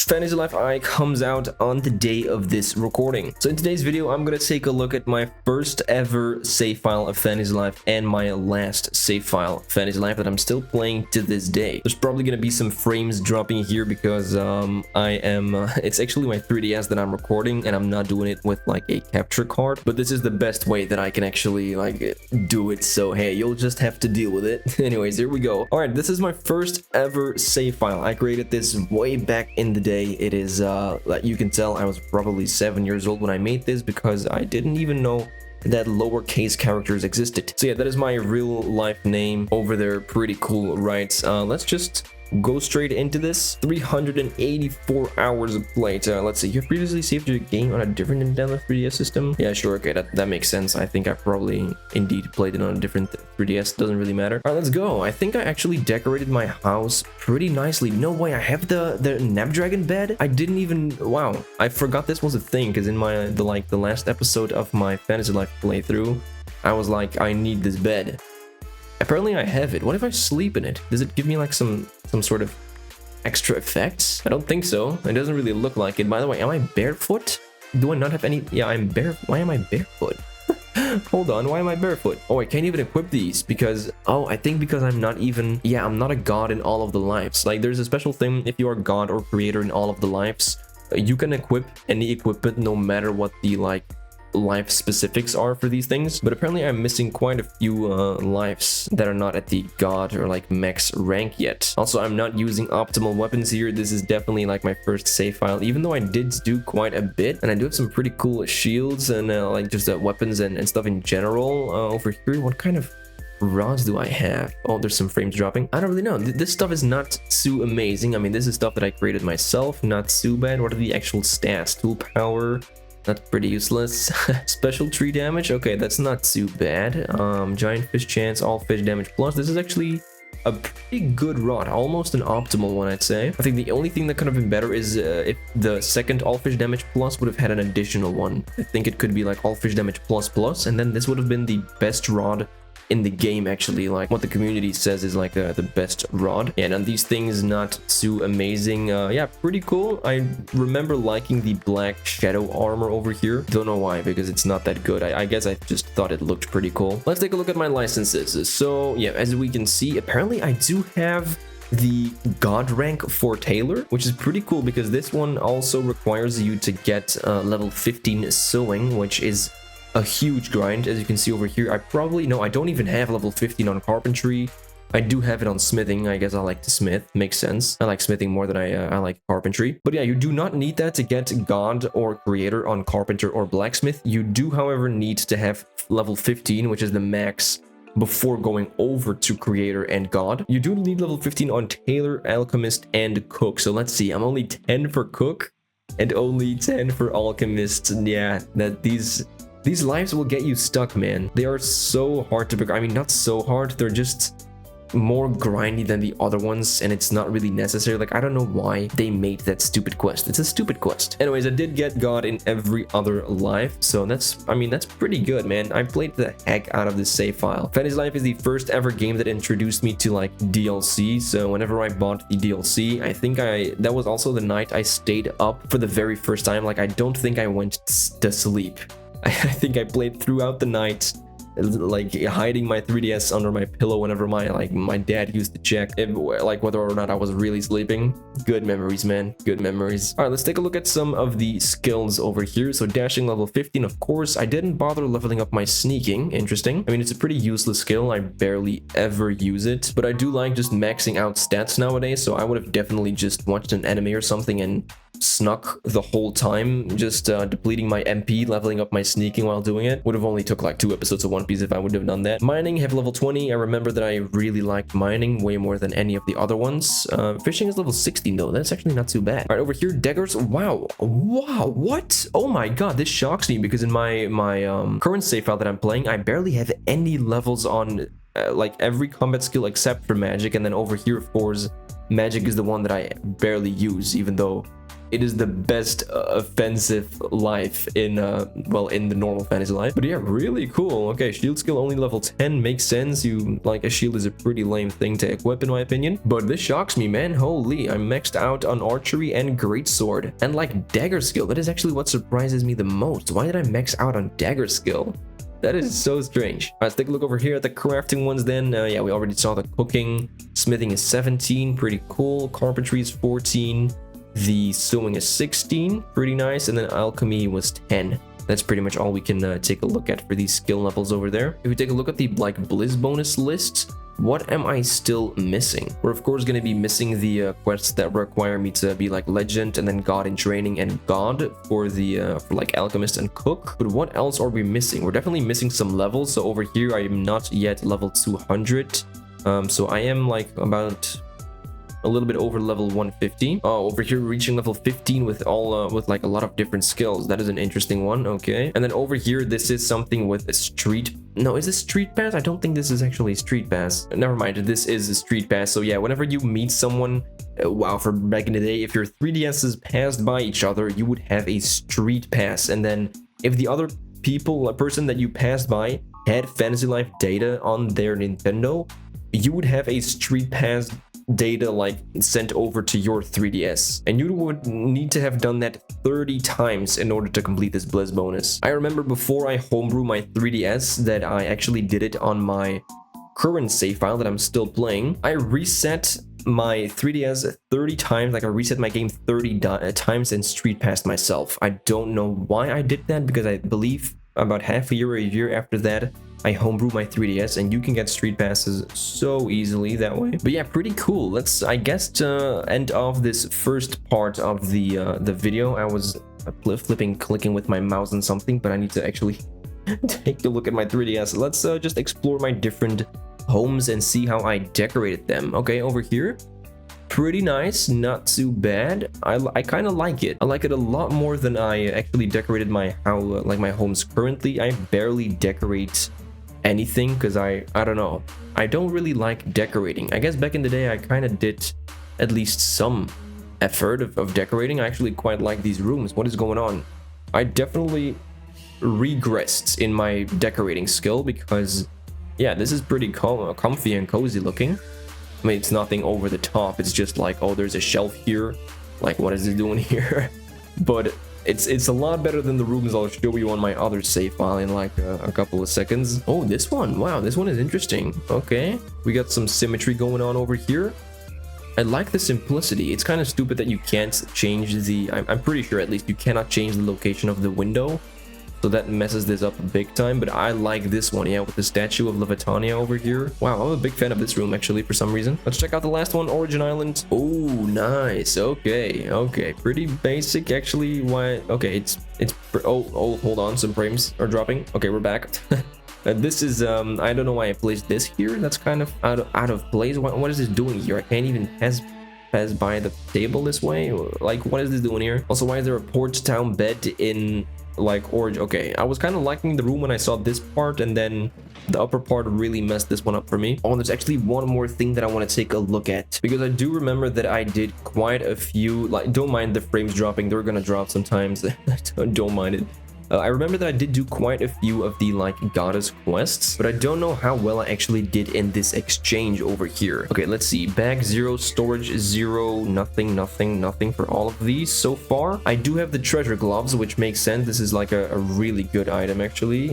Fantasy Life I comes out on the day of this recording. So in today's video, I'm gonna take a look at my first ever save file of Fantasy Life and my last save file of Fantasy Life that I'm still playing to this day. There's probably gonna be some frames dropping here because it's actually my 3DS that I'm recording and I'm not doing it with like a capture card, but this is the best way that I can actually like do it. So hey, you'll just have to deal with it. Anyways, here we go. All right, this is my first ever save file. I created this way back in the day. It is like you can tell I was probably 7 years old when I made this because I didn't even know that lowercase characters existed. So yeah, that is my real life name over there. Pretty cool, right? Let's just go straight into this. 384 hours of play. Let's see, you have previously saved your game on a different Nintendo 3DS system? Yeah, sure, okay, that makes sense. I think I probably indeed played it on a different 3DS. Doesn't really matter. All right, let's go. I think I actually decorated my house pretty nicely. No way, I have the Snapdragon bed? I didn't even, wow, I forgot this was a thing because in the last episode of my Fantasy Life playthrough, I was like, I need this bed. Apparently I have it. What if I sleep in it? Does it give me like some sort of extra effects? I don't think so. It doesn't really look like it. By the way, am I barefoot? Do I not have any? Yeah, I'm bare. Why am I barefoot? Hold on, why am I barefoot? Oh, I can't even equip these because, oh, I think because I'm not even, yeah, I'm not a god in all of the lives. Like there's a special thing if you are god or creator in all of the lives, you can equip any equipment no matter what the like life specifics are for these things, but apparently I'm missing quite a few lives that are not at the god or like max rank yet. Also, I'm not using optimal weapons here. This is definitely like my first save file, even though I did do quite a bit, and I do have some pretty cool shields and like just weapons and stuff in general. Over here, what kind of rods do I have? Oh, there's some frames dropping. I don't really know. This stuff is not too amazing. I mean, this is stuff that I created myself, not too bad. What are the actual stats? Tool power, that's pretty useless. Special tree damage, okay, that's not too bad. Giant fish chance, all fish damage plus. This is actually a pretty good rod, almost an optimal one, I'd say. I think the only thing that could have been better is if the second all fish damage plus would have had an additional one. I think it could be like all fish damage plus plus, and then this would have been the best rod in the game, actually, like what the community says is like the best rod. Yeah, and these things not too amazing. Yeah, pretty cool. I remember liking the black shadow armor over here. Don't know why, because it's not that good. I guess I just thought it looked pretty cool. Let's take a look at my licenses. So yeah, as we can see, apparently I do have the god rank for Taylor, which is pretty cool because this one also requires you to get level 15 sewing, which is a huge grind. As you can see over here, I don't even have level 15 on carpentry. I do have it on smithing. I guess I like to smith. Makes sense. I like smithing more than I like carpentry. But yeah, you do not need that to get god or creator on carpenter or blacksmith. You do, however, need to have level 15, which is the max before going over to creator and god. You do need level 15 on tailor, alchemist, and cook. So let's see, I'm only 10 for cook and only 10 for alchemist. Yeah, these lives will get you stuck, man. They are so hard to pick. I mean, not so hard. They're just more grindy than the other ones, and it's not really necessary. Like, I don't know why they made that stupid quest. It's a stupid quest. Anyways, I did get God in every other life, so that's pretty good, man. I played the heck out of this save file. Fantasy Life is the first ever game that introduced me to like DLC, so whenever I bought the DLC, I think that was also the night I stayed up for the very first time. Like, I don't think I went to sleep. I think I played throughout the night, like hiding my 3DS under my pillow whenever my dad used to check like whether or not I was really sleeping. Good memories, man. Good memories. All right, let's take a look at some of the skills over here. So dashing level 15, of course. I didn't bother leveling up my sneaking. Interesting. I mean, it's a pretty useless skill. I barely ever use it, but I do like just maxing out stats nowadays. So I would have definitely just watched an anime or something and snuck the whole time, just depleting my MP, leveling up my sneaking while doing it. Would have only took like 2 episodes of One Piece if I would have done that. Mining, have level 20. I remember that I really liked mining way more than any of the other ones. Fishing is level 16 though. That's actually not too bad. All right, over here, daggers. Wow, what? Oh my god, this shocks me because in my current save file that I'm playing, I barely have any levels on like every combat skill except for magic, and then over here, of course, magic is the one that I barely use, even though it is the best offensive life in well, in the normal fantasy life. But yeah, really cool. Okay, shield skill only level 10 makes sense. You like, a shield is a pretty lame thing to equip in my opinion, but this shocks me, man. Holy, I'm maxed out on archery and greatsword and like dagger skill. That is actually what surprises me the most. Why did I max out on dagger skill? That is so strange. All right, let's take a look over here at the crafting ones then. Yeah, we already saw the cooking. Smithing is 17, pretty cool. Carpentry is 14. The sewing is 16, pretty nice. And then alchemy was 10. That's pretty much all we can take a look at for these skill levels over there. If we take a look at the like Bliss bonus list, what am I still missing? We're of course going to be missing the quests that require me to be like legend and then god in training and god for the for like alchemist and cook. But what else are we missing? We're definitely missing some levels. So over here I am not yet level 200. So I am like about a little bit over level 150. Oh, over here reaching level 15 with all with like a lot of different skills. That is an interesting one. Okay, and then over here this is something with a street. No, is this street pass? I don't think this is actually a street pass. Never mind, this is a street pass. So yeah, whenever you meet someone, wow, for back in the day, if your 3DSs passed by each other, you would have a street pass. And then if the other person that you passed by had Fantasy Life data on their Nintendo, you would have a street pass data like sent over to your 3DS, and you would need to have done that 30 times in order to complete this Bliss bonus. I remember before I homebrew my 3DS that I actually did it on my current save file that I'm still playing. I reset my 3DS 30 times, like I reset my game 30 times and street passed myself. I don't know why I did that, because I believe about half a year or a year after that I homebrew my 3DS, and you can get street passes so easily that way. But yeah, pretty cool. Let's, I guess, to end off this first part of the video. I was clicking with my mouse on something, but I need to actually take a look at my 3DS. Let's just explore my different homes and see how I decorated them. Okay, over here, pretty nice, not too bad. I kind of like it. I like it a lot more than I actually decorated my my homes currently. I barely decorate anything because I don't know, I don't really like decorating. I guess back in the day I kind of did at least some effort of decorating. I actually quite like these rooms. What is going on? I definitely regressed in my decorating skill, because yeah, this is pretty comfy and cozy looking. I mean, it's nothing over the top. It's just like, oh, there's a shelf here, like what is it doing here? But it's a lot better than the rooms I'll show you on my other save file in like a couple of seconds. Oh, this one, wow, this one is interesting. Okay, we got some symmetry going on over here. I like the simplicity. It's kind of stupid that you can't change the, I'm pretty sure at least you cannot change the location of the window, so that messes this up big time. But I like this one, yeah, with the statue of Leviatania over here. Wow, I'm a big fan of this room actually for some reason. Let's check out the last one, Origin Island. Oh, nice. Okay, pretty basic actually. Why? Okay, it's oh, hold on, some frames are dropping. Okay, we're back. This is I don't know why I placed this here. That's kind of out of place. What is this doing here? I can't even pass by the table this way. Like, what is this doing here? Also, why is there a Port Town bed in like orange? Okay, I was kind of liking the room when I saw this part, and then the upper part really messed this one up for me. Oh, there's actually one more thing that I want to take a look at, because I do remember that I did quite a few, like, don't mind the frames dropping, they're gonna drop sometimes. Don't mind it. I remember that I did do quite a few of the like goddess quests, but I don't know how well I actually did in this exchange over here. Okay, let's see. Bag 0, storage 0, nothing for all of these so far. I do have the treasure gloves, which makes sense. This is like a really good item actually.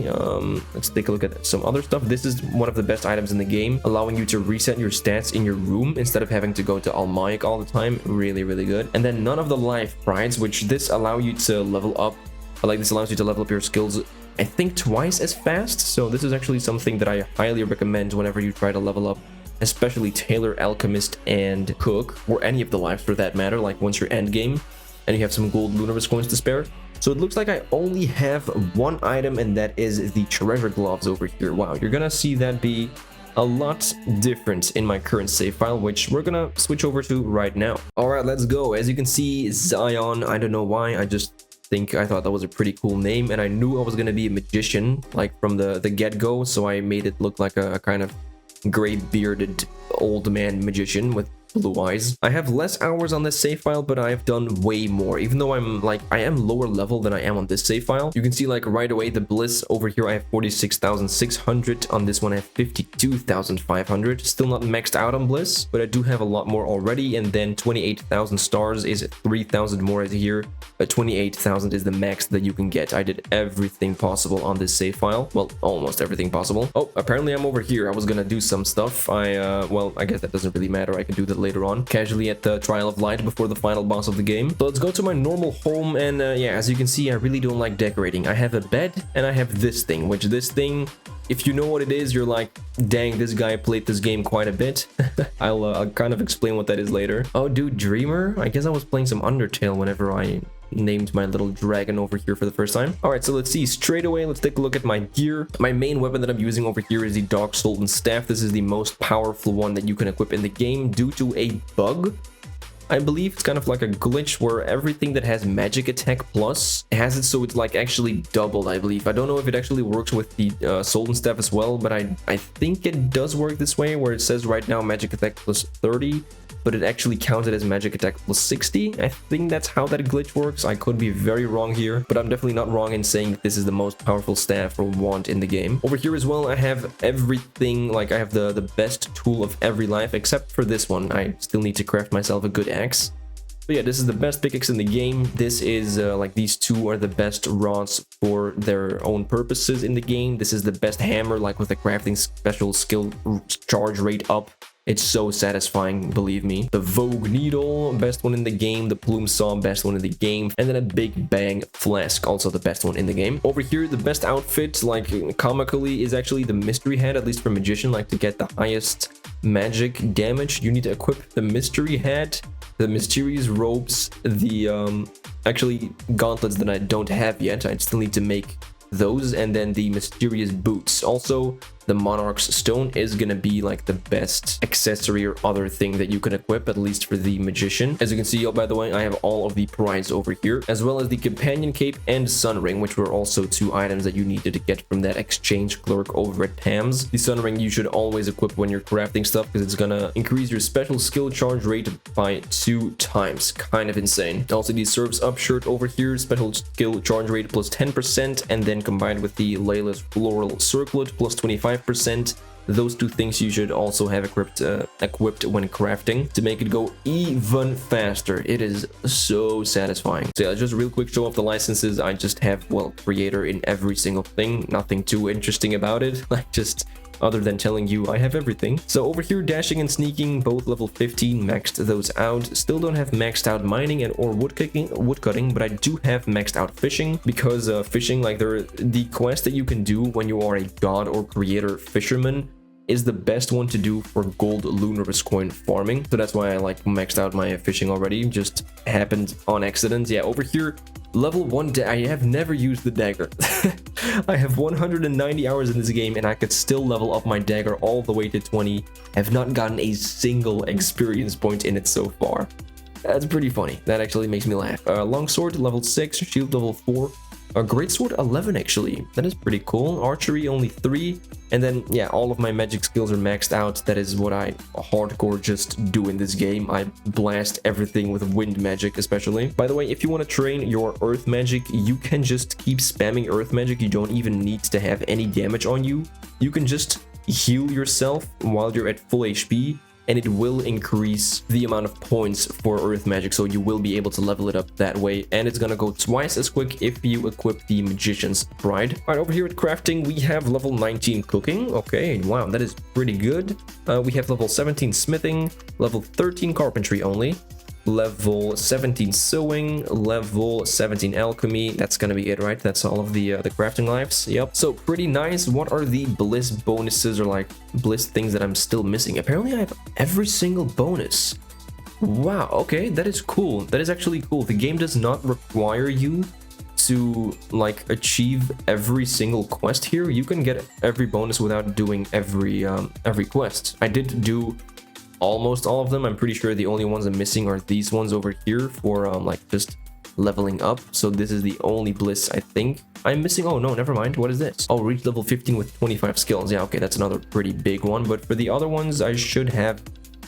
Let's take a look at some other stuff. This is one of the best items in the game, allowing you to reset your stats in your room instead of having to go to Almaik all the time. Really good. And then none of the life prides, which this allow you to level up. Like, this allows you to level up your skills, I think, twice as fast. So this is actually something that I highly recommend whenever you try to level up, especially Tailor, Alchemist, and Cook, or any of the lives for that matter, like once you're end game and you have some gold Lunaris coins to spare. So it looks like I only have one item, and that is the treasure gloves over here. Wow, you're gonna see that be a lot different in my current save file, which we're gonna switch over to right now. All right, let's go. As you can see, Zion, I don't know why, I thought that was a pretty cool name, and I knew I was gonna be a magician like from the get-go, so I made it look like a kind of gray bearded old man magician with blue eyes. I have less hours on this save file, but I've done way more. Even though I am lower level than I am on this save file. You can see like right away the Bliss over here I have 46,600. On this one I have 52,500. Still not maxed out on Bliss, but I do have a lot more already. And then 28,000 stars is 3,000 more as here. 28,000 is the max that you can get. I did everything possible on this save file. Well, almost everything possible. Oh, apparently I'm over here. I was gonna do some stuff. Well, I guess that doesn't really matter. I can do that later on, casually at the Trial of Light before the final boss of the game. So let's go to my normal home, and yeah, as you can see, I really don't like decorating. I have a bed, and I have this thing, which this thing, if you know what it is, you're like, dang, this guy played this game quite a bit. I'll kind of explain what that is later. Oh, dude, Dreamer? I guess I was playing some Undertale whenever I named my little dragon over here for the first time. All right, so let's see. Straight away, let's take a look at my gear. My main weapon that I'm using over here is the Dark Sultan Staff. This is the most powerful one that you can equip in the game due to a bug. I believe it's kind of like a glitch where everything that has magic attack plus has it so it's like actually doubled, I believe. I don't know if it actually works with the Sultan Staff as well, but I think it does work this way, where it says right now magic attack plus 30, but it actually counted as magic attack plus 60. I think that's how that glitch works. I could be very wrong here, but I'm definitely not wrong in saying that this is the most powerful staff or wand in the game. Over here as well, I have everything. Like I have the best tool of every life, except for this one. I still need to craft myself a good axe. But yeah, this is the best pickaxe in the game. This is like these two are the best rods for their own purposes in the game. This is the best hammer, like with the crafting special skill charge rate up. It's so satisfying, believe me. The Vogue Needle, best one in the game. The Plume Saw, best one in the game. And then a Big Bang Flask, also the best one in the game. Over here, the best outfit, like comically, is actually the Mystery Hat, at least for Magician. Like to get the highest magic damage, you need to equip the Mystery Hat, the Mysterious Robes, the actually gauntlets that I don't have yet. I still need to make those, and then the Mysterious Boots. Also, the Monarch's Stone is gonna be like the best accessory or other thing that you can equip, at least for the Magician. As you can see, oh, by the way, I have all of the prize over here, as well as the Companion Cape and Sun Ring, which were also two items that you needed to get from that exchange clerk over at Pam's. The Sun Ring you should always equip when you're crafting stuff, because it's gonna increase your special skill charge rate by 2 times. Kind of insane. Also, the Surf's Up shirt over here, special skill charge rate plus 10%, and then combined with the Layla's Floral Circlet plus 25%. Those two things you should also have equipped when crafting to make it go even faster. It is so satisfying. So yeah, just real quick show off the licenses. I just have, well, creator in every single thing. Nothing too interesting about it. Like just other than telling you I have everything. So over here, dashing and sneaking, both level 15, maxed those out. Still don't have maxed out mining and or woodcutting, but I do have maxed out fishing, because fishing, like the quest that you can do when you are a god or creator fisherman is the best one to do for gold Lunarus coin farming. So that's why I like maxed out my fishing already. Just happened on accident. Yeah, over here, level 1, I have never used the dagger. I have 190 hours in this game and I could still level up my dagger all the way to 20. I have not gotten a single experience point in it so far. That's pretty funny. That actually makes me laugh. Longsword level 6, shield level 4. Greatsword 11 actually. That is pretty cool. Archery only 3. And then yeah, all of my magic skills are maxed out. That is what I hardcore just do in this game. I blast everything with wind magic especially. By the way, if you want to train your earth magic, you can just keep spamming earth magic. You don't even need to have any damage on you. You can just heal yourself while you're at full HP, and it will increase the amount of points for earth magic, so you will be able to level it up that way, and it's gonna go twice as quick if you equip the Magician's Pride. All right, over here at crafting, we have level 19 cooking. Okay, wow, that is pretty good. We have level 17 smithing, level 13 carpentry only, level 17 sewing, level 17 alchemy. That's gonna be it, right? That's all of the crafting lives. Yep, so pretty nice. What are the bliss bonuses or like bliss things that I'm still missing? Apparently I have every single bonus. Wow, okay, that is cool. That is actually cool. The game does not require you to like achieve every single quest here. You can get every bonus without doing every quest. I did do almost all of them. I'm pretty sure the only ones I'm missing are these ones over here for like just leveling up. So this is the only bliss I think I'm missing. Oh no, never mind. What is this? Oh, reach level 15 with 25 skills. Yeah, okay, that's another pretty big one. But for the other ones, I should have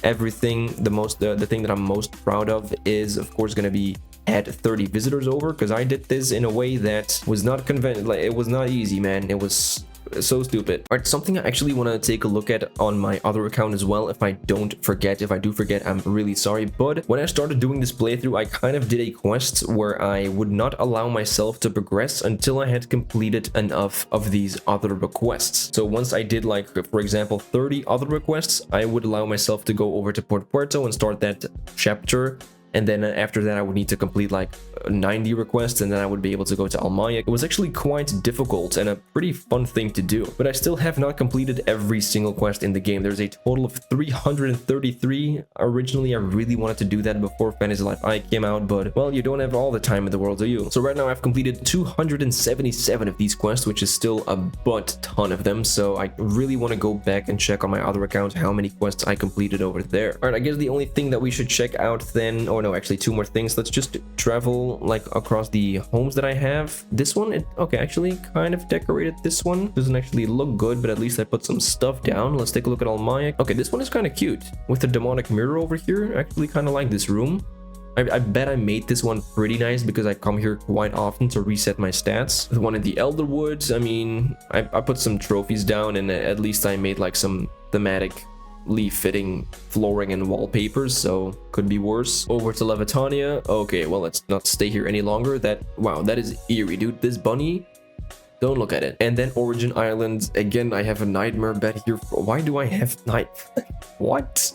everything, the thing that I'm most proud of is of course going to be add 30 visitors over, because I did this in a way that was not convenient. Like, it was not easy, man. It was so stupid. All right, something I actually want to take a look at on my other account as well, if I don't forget. If I do forget, I'm really sorry. But when I started doing this playthrough, I kind of did a quest where I would not allow myself to progress until I had completed enough of these other requests. So once I did, like, for example, 30 other requests, I would allow myself to go over to Port Puerto and start that chapter. And then after that, I would need to complete like 90 requests, and then I would be able to go to Almaya. It was actually quite difficult and a pretty fun thing to do. But I still have not completed every single quest in the game. There's a total of 333. Originally, I really wanted to do that before Fantasy Life I came out, but well, you don't have all the time in the world, do you? So right now, I've completed 277 of these quests, which is still a butt ton of them. So I really want to go back and check on my other account how many quests I completed over there. All right, I guess the only thing that we should check out then, or no, actually two more things. Let's just travel like across the homes that I have. This one, okay, actually kind of decorated. This one doesn't actually look good, but at least I put some stuff down. Let's take a look at Almaya. Okay, this one is kind of cute with the demonic mirror over here. I actually kind of like this room. I bet I made this one pretty nice because I come here quite often to reset my stats. The one in the Elder Woods, I mean, I put some trophies down, and at least I made like some thematic fitting flooring and wallpapers, so could be worse. Over to Levitania. Okay, well, let's not stay here any longer. Wow, that is eerie, dude. This bunny, don't look at it. And then Origin Island. Again, I have a nightmare bed here. Why do I have what?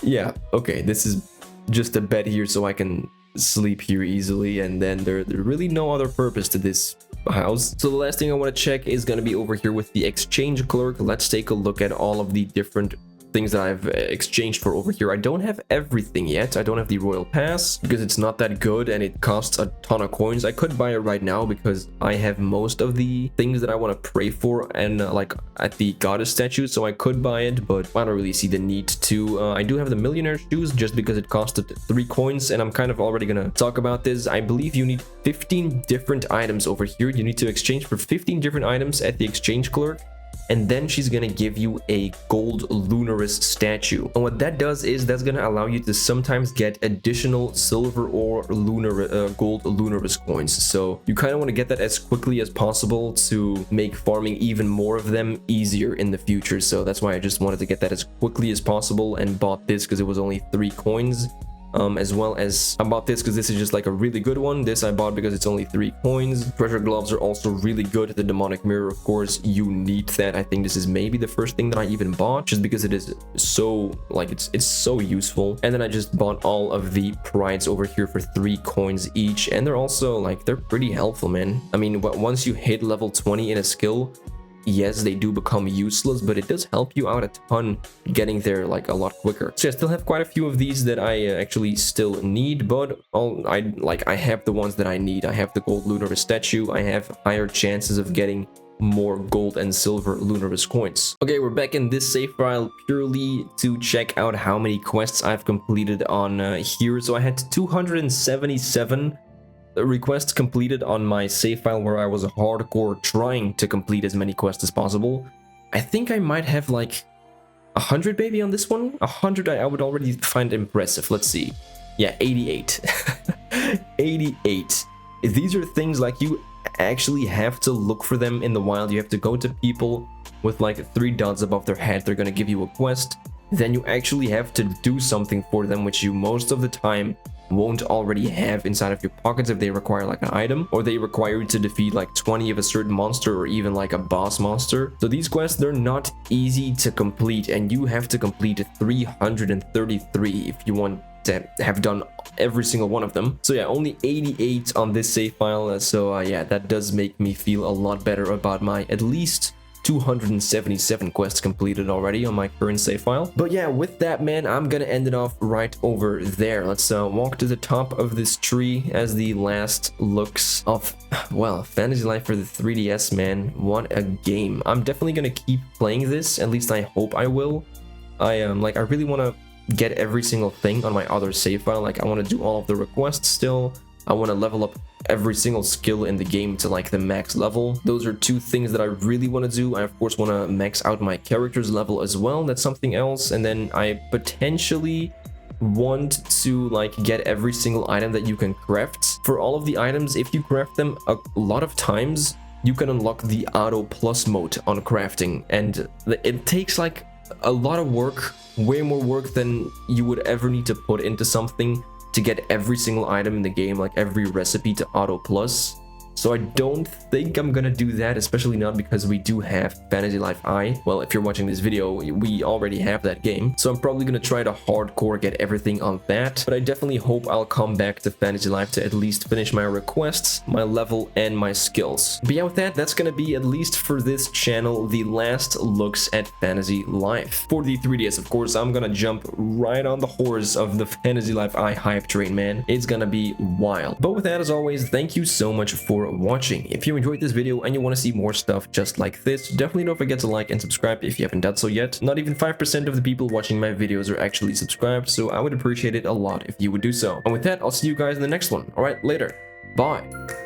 Yeah, okay, this is just a bed here so I can sleep here easily, and then there's really no other purpose to this house. So the last thing I want to check is going to be over here with the exchange clerk. Let's take a look at all of the different things that I've exchanged for over here. I don't have everything yet. I don't have the royal pass because it's not that good and it costs a ton of coins. I could buy it right now because I have most of the things that I want to pray for and like at the goddess statue, so I could buy it, but I don't really see the need to. I do have the millionaire shoes just because it costed 3 coins, and I'm kind of already gonna talk about this. I believe you need 15 different items over here. You need to exchange for 15 different items at the exchange clerk, and then she's gonna give you a gold Lunaris statue. And what that does is that's gonna allow you to sometimes get additional silver or gold Lunaris coins. So you kind of want to get that as quickly as possible to make farming even more of them easier in the future. So that's why I just wanted to get that as quickly as possible and bought this because it was only 3 coins. As well as I bought this because this is just like a really good one. This I bought because it's only 3 coins. Treasure gloves are also really good. The demonic mirror, of course, you need that. I think this is maybe the first thing that I even bought just because it is so like it's so useful. And then I just bought all of the prides over here for 3 coins each, and they're also like they're pretty helpful, man. I mean, once you hit level 20 in a skill, yes, they do become useless, but it does help you out a ton getting there like a lot quicker. So I still have quite a few of these that I actually still need, but I have the ones that I need. I have the gold Lunaris statue. I have higher chances of getting more gold and silver Lunaris coins. Okay, we're back in this save file purely to check out how many quests I've completed on here. So I had 277 requests completed on my save file where I was hardcore trying to complete as many quests as possible. I think I might have like 100 maybe on this one. 100 I would already find impressive. Let's see. Yeah, 88. 88. These are things like you actually have to look for them in the wild. You have to go to people with like 3 dots above their head. They're gonna give you a quest. Then you actually have to do something for them, which you most of the time won't already have inside of your pockets if they require like an item, or they require you to defeat like 20 of a certain monster or even like a boss monster. So these quests, they're not easy to complete, and you have to complete 333 if you want to have done every single one of them. So yeah, only 88 on this save file. So yeah, that does make me feel a lot better about my at least 277 quests completed already on my current save file. But yeah, with that, man, I'm gonna end it off right over there. Let's walk to the top of this tree as the last looks of, well, Fantasy Life for the 3DS, man. What a game. I'm definitely gonna keep playing this, at least I hope I will. I really want to get every single thing on my other save file. Like, I want to do all of the requests still. I want to level up every single skill in the game to like the max level. Those are two things that I really want to do. I of course want to max out my character's level as well. That's something else. And then I potentially want to like get every single item that you can craft. For all of the items, if you craft them a lot of times, you can unlock the auto plus mode on crafting, and it takes like a lot of work, way more work than you would ever need to put into something to get every single item in the game, like every recipe to auto plus. So I don't think I'm gonna do that, especially not because we do have Fantasy Life I. Well, if you're watching this video, we already have that game. So I'm probably gonna try to hardcore get everything on that. But I definitely hope I'll come back to Fantasy Life to at least finish my requests, my level, and my skills. But yeah, with that, that's gonna be, at least for this channel, the last looks at Fantasy Life. For the 3DS, of course, I'm gonna jump right on the horse of the Fantasy Life I hype train, man. It's gonna be wild. But with that, as always, thank you so much for watching. If you enjoyed this video and you want to see more stuff just like this, definitely don't forget to like and subscribe if you haven't done so yet. Not even 5% of the people watching my videos are actually subscribed, so I would appreciate it a lot if you would do so. And with that, I'll see you guys in the next one. Alright, later. Bye.